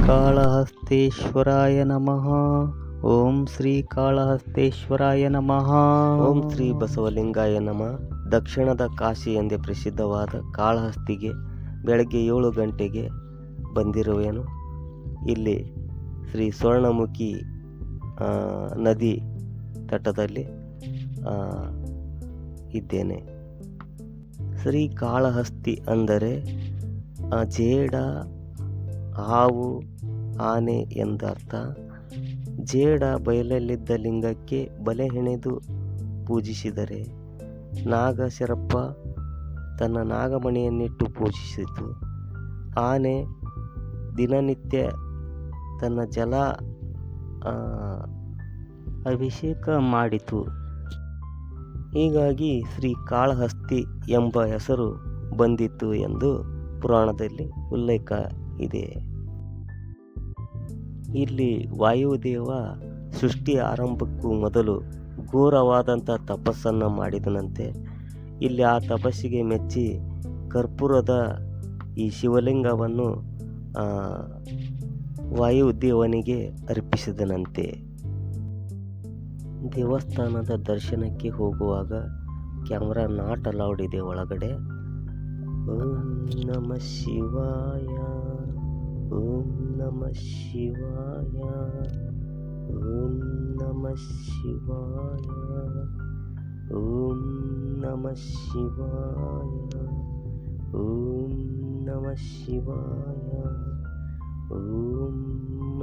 ಶ್ರೀಕಾಳಹಸ್ತೇಶ್ವರಾಯ ನಮಃ. ಓಂ ಶ್ರೀಕಾಳಹಸ್ತೇಶ್ವರಾಯ ನಮಃ. ಓಂ ಶ್ರೀ ಬಸವಲಿಂಗಾಯ ನಮಃ. ದಕ್ಷಿಣದ ಕಾಶಿ ಎಂದೇ ಪ್ರಸಿದ್ಧವಾದ ಕಾಳಹಸ್ತಿಗೆ ಬೆಳಗ್ಗೆ 7 ಗಂಟೆಗೆ ಬಂದಿರುವೆನು. ಇಲ್ಲಿ ಶ್ರೀ ಸ್ವರ್ಣಮುಖಿ ನದಿ ತಟದಲ್ಲಿ ಇದ್ದೇನೆ. ಶ್ರೀಕಾಳಹಸ್ತಿ ಅಂದರೆ ಜೇಡ, ಹಾವು, ಆನೆ ಎಂದರ್ಥ. ಜೇಡ ಬಯಲಲ್ಲಿದ್ದ ಲಿಂಗಕ್ಕೆ ಬಲೆ ಹೆಣೆದು ಪೂಜಿಸಿದರೆ, ನಾಗಶರಪ್ಪ ತನ್ನ ನಾಗಮಣಿಯನ್ನಿಟ್ಟು ಪೂಜಿಸಿತು. ಆನೆ ದಿನನಿತ್ಯ ತನ್ನ ಜಲ ಅಭಿಷೇಕ ಮಾಡಿತು. ಹೀಗಾಗಿ ಶ್ರೀಕಾಳಹಸ್ತಿ ಎಂಬ ಹೆಸರು ಬಂದಿತ್ತು ಎಂದು ಪುರಾಣದಲ್ಲಿ ಉಲ್ಲೇಖ ಇದೆ. ಇಲ್ಲಿ ವಾಯುದೇವ ಸೃಷ್ಟಿ ಆರಂಭಕ್ಕೂ ಮೊದಲು ಘೋರವಾದಂಥ ತಪಸ್ಸನ್ನು ಮಾಡಿದನಂತೆ. ಇಲ್ಲಿ ಆ ತಪಸ್ಸಿಗೆ ಮೆಚ್ಚಿ ಕರ್ಪೂರದ ಈ ಶಿವಲಿಂಗವನ್ನು ವಾಯುದೇವನಿಗೆ ಅರ್ಪಿಸಿದನಂತೆ. ದೇವಸ್ಥಾನದ ದರ್ಶನಕ್ಕೆ ಹೋಗುವಾಗ ಕ್ಯಾಮ್ರಾ ನಾಟ್ ಅಲೌಡ್ ಇದೆ ಒಳಗಡೆ. ಓಂ ನಮಃ ಶಿವಾಯ, ಓಂ ನಮಃ ಶಿವಾಯ, ಓಂ ನಮಃ ಶಿವಾಯ, ಓಂ ನಮಃ ಶಿವಾಯ, ಓಂ ನಮಃ ಶಿವಾಯ, ಓಂ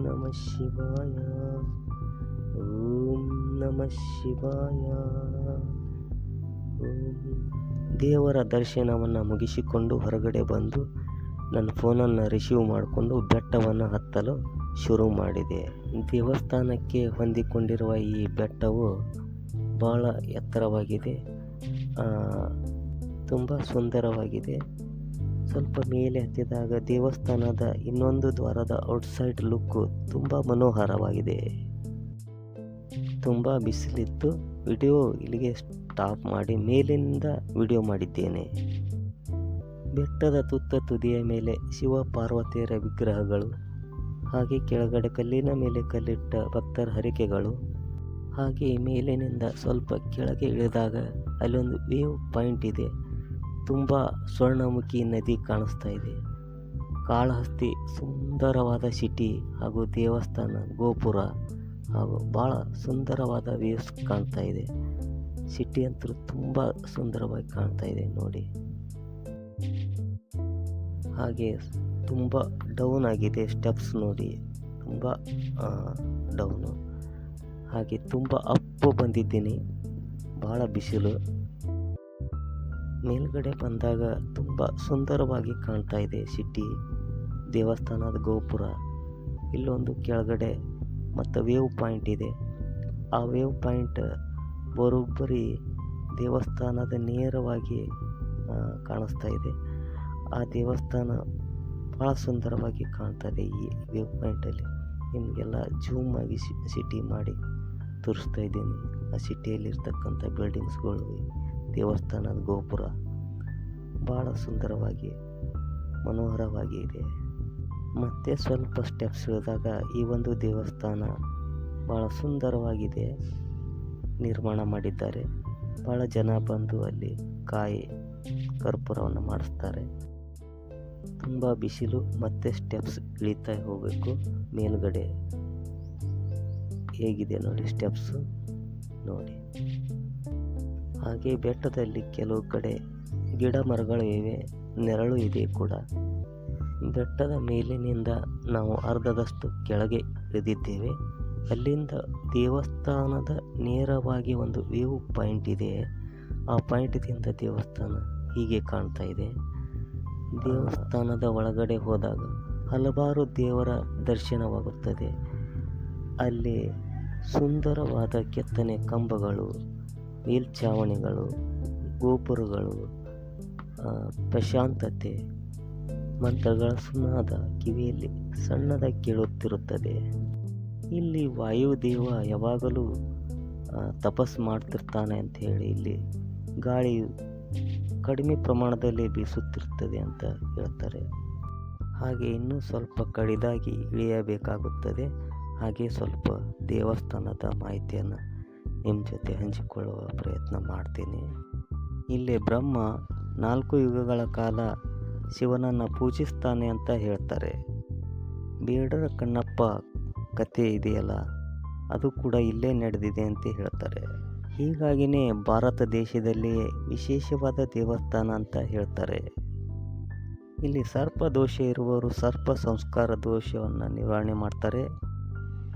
ನಮಃ ಶಿವಾಯ, ಓಂ ನಮಃ ಶಿವಾಯ. ದೇವರ ದರ್ಶನವನ್ನು ಮುಗಿಸಿಕೊಂಡು ಹೊರಗಡೆ ಬಂದು ನನ್ನ ಫೋನನ್ನು ರಿಸೀವ್ ಮಾಡಿಕೊಂಡು ಬೆಟ್ಟವನ್ನು ಹತ್ತಲು ಶುರು ಮಾಡಿದೆ. ದೇವಸ್ಥಾನಕ್ಕೆ ಹೊಂದಿಕೊಂಡಿರುವ ಈ ಬೆಟ್ಟವು ಭಾಳ ಎತ್ತರವಾಗಿದೆ, ತುಂಬ ಸುಂದರವಾಗಿದೆ. ಸ್ವಲ್ಪ ಮೇಲೆ ಹತ್ತಿದಾಗ ದೇವಸ್ಥಾನದ ಇನ್ನೊಂದು ದ್ವಾರದ ಔಟ್ಸೈಡ್ ಲುಕ್ಕು ತುಂಬ ಮನೋಹರವಾಗಿದೆ. ತುಂಬ ಬಿಸಿಲಿತ್ತು. ವಿಡಿಯೋ ಇಲ್ಲಿಗೆ ಸ್ಟಾಪ್ ಮಾಡಿ ಮೇಲಿನಿಂದ ವಿಡಿಯೋ ಮಾಡಿದ್ದೇನೆ. ಬೆಟ್ಟದ ತುದಿಯ ಮೇಲೆ ಶಿವ ಪಾರ್ವತಿಯರ ವಿಗ್ರಹಗಳು, ಹಾಗೆ ಕೆಳಗಡೆ ಕಲ್ಲಿನ ಮೇಲೆ ಕಲ್ಲಿಟ್ಟ ಭಕ್ತರ ಹರಿಕೆಗಳು, ಹಾಗೆ ಮೇಲಿನಿಂದ ಸ್ವಲ್ಪ ಕೆಳಗೆ ಇಳಿದಾಗ ಅಲ್ಲೊಂದು ವೇವ್ ಪಾಯಿಂಟ್ ಇದೆ. ತುಂಬ ಸ್ವರ್ಣಮುಖಿ ನದಿ ಕಾಣಿಸ್ತಾ ಇದೆ. ಕಾಳಹಸ್ತಿ ಸುಂದರವಾದ ಸಿಟಿ ಹಾಗೂ ದೇವಸ್ಥಾನ ಗೋಪುರ ಹಾಗೂ ಭಾಳ ಸುಂದರವಾದ ವೇವ್ಸ್ ಕಾಣ್ತಾ ಇದೆ. ಸಿಟಿ ಅಂತೂ ತುಂಬ ಸುಂದರವಾಗಿ ಕಾಣ್ತಾ ಇದೆ ನೋಡಿ. ಹಾಗೆ ತುಂಬ ಡೌನ್ ಆಗಿದೆ, ಸ್ಟೆಪ್ಸ್ ನೋಡಿ ತುಂಬ ಡೌನು. ಹಾಗೆ ತುಂಬ ಅಪ್ಪು ಬಂದಿದ್ದೀನಿ, ಭಾಳ ಬಿಸಿಲು. ಮೇಲ್ಗಡೆ ಬಂದಾಗ ತುಂಬ ಸುಂದರವಾಗಿ ಕಾಣ್ತಾ ಇದೆ ಸಿಟಿ, ದೇವಸ್ಥಾನದ ಗೋಪುರ. ಇಲ್ಲೊಂದು ಕೆಳಗಡೆ ಮತ್ತು ವೇವ್ ಪಾಯಿಂಟ್ ಇದೆ. ಆ ವೇವ್ ಪಾಯಿಂಟ್ ಬರೋಬ್ಬರಿ ದೇವಸ್ಥಾನದ ನೇರವಾಗಿ ಕಾಣಿಸ್ತಾ ಇದೆ. ಆ ದೇವಸ್ಥಾನ ಭಾಳ ಸುಂದರವಾಗಿ ಕಾಣ್ತದೆ. ಈ ವೇವ್ ಪಾಯಿಂಟಲ್ಲಿ ನಿಮಗೆಲ್ಲ ಜೂಮ್ ಆಗಿ ಸಿಟಿ ಮಾಡಿ ತೋರಿಸ್ತಾ ಇದ್ದೀನಿ. ಆ ಸಿಟಿಯಲ್ಲಿರ್ತಕ್ಕಂಥ ಬಿಲ್ಡಿಂಗ್ಸ್ಗಳು, ದೇವಸ್ಥಾನದ ಗೋಪುರ ಭಾಳ ಸುಂದರವಾಗಿ ಮನೋಹರವಾಗಿ ಇದೆ. ಮತ್ತು ಸ್ವಲ್ಪ ಸ್ಟೆಪ್ಸ್ ಇಳಿದಾಗ ಈ ಒಂದು ದೇವಸ್ಥಾನ ಭಾಳ ಸುಂದರವಾಗಿದೆ, ನಿರ್ಮಾಣ ಮಾಡಿದ್ದಾರೆ. ಭಾಳ ಜನ ಬಂದು ಅಲ್ಲಿ ಕಾಯಿ ಕರ್ಪೂರವನ್ನು ಮಾಡಿಸ್ತಾರೆ. ತುಂಬ ಬಿಸಿಲು, ಮತ್ತೆ ಸ್ಟೆಪ್ಸ್ ಇಳಿತಾ ಹೋಗಬೇಕು ಮೇಲುಗಡೆ. ಹೇಗಿದೆ ನೋಡಿ ಸ್ಟೆಪ್ಸು ನೋಡಿ. ಹಾಗೆ ಬೆಟ್ಟದಲ್ಲಿ ಕೆಲವು ಕಡೆ ಗಿಡ ಮರಗಳು ಇವೆ, ನೆರಳು ಇದೆ ಕೂಡ. ಬೆಟ್ಟದ ಮೇಲಿನಿಂದ ನಾವು ಅರ್ಧದಷ್ಟು ಕೆಳಗೆ ಇಳಿದಿದ್ದೇವೆ. ಅಲ್ಲಿಂದ ದೇವಸ್ಥಾನದ ನೇರವಾಗಿ ಒಂದು ವ್ಯೂ ಪಾಯಿಂಟ್ ಇದೆ. ಆ ಪಾಯಿಂಟ್ದಿಂದ ದೇವಸ್ಥಾನ ಹೀಗೆ ಕಾಣ್ತಾ ಇದೆ. ದೇವಸ್ಥಾನದ ಒಳಗಡೆ ಹೋದಾಗ ಹಲವಾರು ದೇವರ ದರ್ಶನವಾಗುತ್ತದೆ. ಅಲ್ಲಿ ಸುಂದರವಾದ ಕೆತ್ತನೆ ಕಂಬಗಳು, ಮೇಲ್ಛಾವಣಿಗಳು, ಗೋಪುರಗಳು, ಪ್ರಶಾಂತತೆ, ಮಂತ್ರಗಳ ಸುನಾದ ಕಿವಿಯಲ್ಲಿ ಸಣ್ಣದಾಗಿ ಕೇಳುತ್ತಿರುತ್ತದೆ. ಇಲ್ಲಿ ವಾಯುದೇವ ಯಾವಾಗಲೂ ತಪಸ್ಸು ಮಾಡ್ತಿರ್ತಾನೆ ಅಂತ ಹೇಳಿ ಇಲ್ಲಿ ಗಾಳಿಯು ಕಡಿಮೆ ಪ್ರಮಾಣದಲ್ಲಿ ಬೀಸುತ್ತಿರ್ತದೆ ಅಂತ ಹೇಳ್ತಾರೆ. ಹಾಗೆ ಇನ್ನೂ ಸ್ವಲ್ಪ ಕಡಿದಾಗಿ ಇಳಿಯಬೇಕಾಗುತ್ತದೆ. ಹಾಗೆ ಸ್ವಲ್ಪ ದೇವಸ್ಥಾನದ ಮಾಹಿತಿಯನ್ನು ನಿಮ್ಮ ಜೊತೆ ಹಂಚಿಕೊಳ್ಳುವ ಪ್ರಯತ್ನ ಮಾಡ್ತೀನಿ. ಇಲ್ಲಿ ಬ್ರಹ್ಮ 4 ಯುಗಗಳ ಕಾಲ ಶಿವನನ್ನು ಪೂಜಿಸ್ತಾನೆ ಅಂತ ಹೇಳ್ತಾರೆ. ಬೇಡರ ಕಣ್ಣಪ್ಪ ಕತೆ ಇದೆಯಲ್ಲ, ಅದು ಕೂಡ ಇಲ್ಲೇ ನಡೆದಿದೆ ಅಂತ ಹೇಳ್ತಾರೆ. ಹೀಗಾಗಿಯೇ ಭಾರತ ದೇಶದಲ್ಲಿಯೇ ವಿಶೇಷವಾದ ದೇವಸ್ಥಾನ ಅಂತ ಹೇಳ್ತಾರೆ. ಇಲ್ಲಿ ಸರ್ಪ ದೋಷ ಇರುವವರು ಸರ್ಪ ಸಂಸ್ಕಾರ ದೋಷವನ್ನು ನಿವಾರಣೆ ಮಾಡ್ತಾರೆ.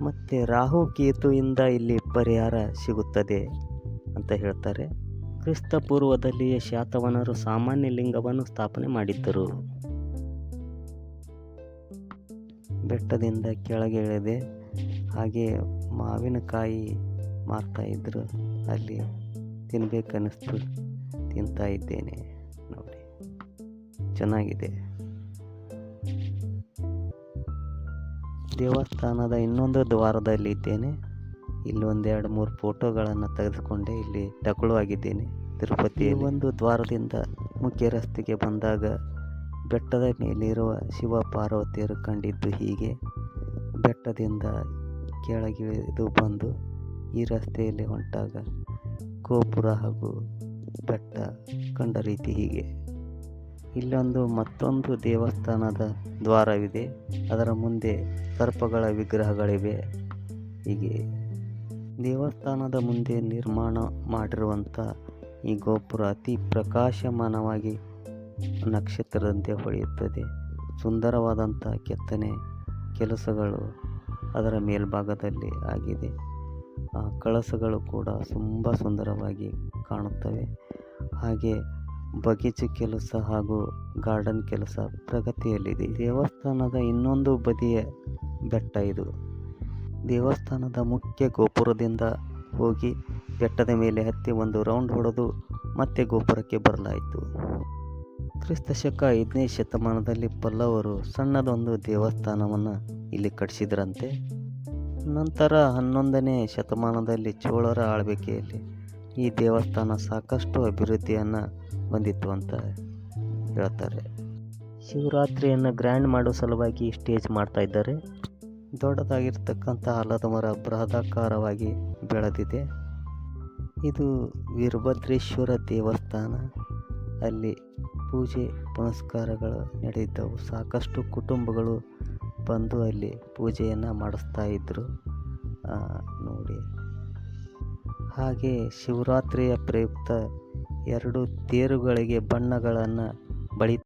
ಮತ್ತು ರಾಹು ಕೇತುವಿಂದ ಇಲ್ಲಿ ಪರಿಹಾರ ಸಿಗುತ್ತದೆ ಅಂತ ಹೇಳ್ತಾರೆ. ಕ್ರಿಸ್ತ ಪೂರ್ವದಲ್ಲಿಯೇ ಶಾತವಾಹನರು ಸಾಮಾನ್ಯ ಲಿಂಗವನ್ನು ಸ್ಥಾಪನೆ ಮಾಡಿದ್ದರು. ಬೆಟ್ಟದಿಂದ ಕೆಳಗೆ ಇಳಿದೆ, ಹಾಗೆ ಮಾವಿನಕಾಯಿ ಮಾರ್ತಾಯಿದ್ರು. ಅಲ್ಲಿ ತಿನ್ಬೇಕನ್ನಿಸ್ತು, ತಿಂತಾ ಇದ್ದೇನೆ. ನೋಡಿ, ಚೆನ್ನಾಗಿದೆ. ದೇವಸ್ಥಾನದ ಇನ್ನೊಂದು ದ್ವಾರದಲ್ಲಿದ್ದೇನೆ. ಇಲ್ಲಿ 1-2-3 ಫೋಟೋಗಳನ್ನು ತೆಗೆದುಕೊಂಡೆ. ಇಲ್ಲಿ ಟಕಳು ಆಗಿದ್ದೇನೆ. ತಿರುಪತಿ ಒಂದು ದ್ವಾರದಿಂದ ಮುಖ್ಯ ರಸ್ತೆಗೆ ಬಂದಾಗ ಬೆಟ್ಟದ ಮೇಲಿರುವ ಶಿವ ಪಾರ್ವತಿಯರು ಕಂಡಿದ್ದು ಹೀಗೆ. ಬೆಟ್ಟದಿಂದ ಕೆಳಗಿಳಿದು ಬಂದು ಈ ರಸ್ತೆಯಲ್ಲಿ ಹೊಂಟಾಗ ಗೋಪುರ ಹಾಗೂ ಬೆಟ್ಟ ಕಂಡ ರೀತಿ ಹೀಗೆ. ಇಲ್ಲೊಂದು ಮತ್ತೊಂದು ದೇವಸ್ಥಾನದ ದ್ವಾರವಿದೆ. ಅದರ ಮುಂದೆ ಸರ್ಪಗಳ ವಿಗ್ರಹಗಳಿವೆ. ಹೀಗೆ ದೇವಸ್ಥಾನದ ಮುಂದೆ ನಿರ್ಮಾಣ ಮಾಡಿರುವಂಥ ಈ ಗೋಪುರ ಅತಿ ಪ್ರಕಾಶಮಾನವಾಗಿ ನಕ್ಷತ್ರದಂತೆ ಹೊಳೆಯುತ್ತದೆ. ಸುಂದರವಾದಂಥ ಕೆತ್ತನೆ ಕೆಲಸಗಳು ಅದರ ಮೇಲ್ಭಾಗದಲ್ಲಿ ಆಗಿದೆ. ಕಳಸಗಳು ಕೂಡ ತುಂಬ ಸುಂದರವಾಗಿ ಕಾಣುತ್ತವೆ. ಹಾಗೆ ಬಗೀಚೆ ಕೆಲಸ ಹಾಗೂ ಗಾರ್ಡನ್ ಕೆಲಸ ಪ್ರಗತಿಯಲ್ಲಿದೆ. ದೇವಸ್ಥಾನದ ಇನ್ನೊಂದು ಬದಿಯ ಬೆಟ್ಟ ಇದು. ದೇವಸ್ಥಾನದ ಮುಖ್ಯ ಗೋಪುರದಿಂದ ಹೋಗಿ ಬೆಟ್ಟದ ಮೇಲೆ ಹತ್ತಿ ಒಂದು ರೌಂಡ್ ಹೊಡೆದು ಮತ್ತೆ ಗೋಪುರಕ್ಕೆ ಬರಲಾಯಿತು. ಕ್ರಿಸ್ತಶಕ 5ನೇ ಶತಮಾನದಲ್ಲಿ ಪಲ್ಲವರು ಸಣ್ಣದೊಂದು ದೇವಸ್ಥಾನವನ್ನು ಇಲ್ಲಿ ಕಟ್ಟಿಸಿದ್ರಂತೆ. ನಂತರ 11ನೇ ಶತಮಾನದಲ್ಲಿ ಚೋಳರ ಆಳ್ವಿಕೆಯಲ್ಲಿ ಈ ದೇವಸ್ಥಾನ ಸಾಕಷ್ಟು ಅಭಿವೃದ್ಧಿಯನ್ನು ಹೊಂದಿತ್ತು ಅಂತ ಹೇಳ್ತಾರೆ. ಶಿವರಾತ್ರಿಯನ್ನು ಗ್ರ್ಯಾಂಡ್ ಮಾಡೋ ಸಲುವಾಗಿ ಸ್ಟೇಜ್ ಮಾಡ್ತಾ ಇದ್ದಾರೆ. ದೊಡ್ಡದಾಗಿರ್ತಕ್ಕಂಥ ಆಲದ ಮರ ಬೃಹದಾಕಾರವಾಗಿ ಬೆಳೆದಿದೆ. ಇದು ವೀರಭದ್ರೇಶ್ವರ ದೇವಸ್ಥಾನ. ಅಲ್ಲಿ ಪೂಜೆ ಪುನಸ್ಕಾರಗಳು ನಡೆದಿದ್ದವು. ಸಾಕಷ್ಟು ಕುಟುಂಬಗಳು ಬಂದು ಅಲ್ಲಿ ಪೂಜೆಯನ್ನು ಮಾಡಿಸ್ತಾ ಇದ್ದರು. ನೋಡಿ, ಹಾಗೆ ಶಿವರಾತ್ರಿಯ ಪ್ರಯುಕ್ತ 2 ತೇರುಗಳಿಗೆ ಬಣ್ಣಗಳನ್ನು ಬಳಿ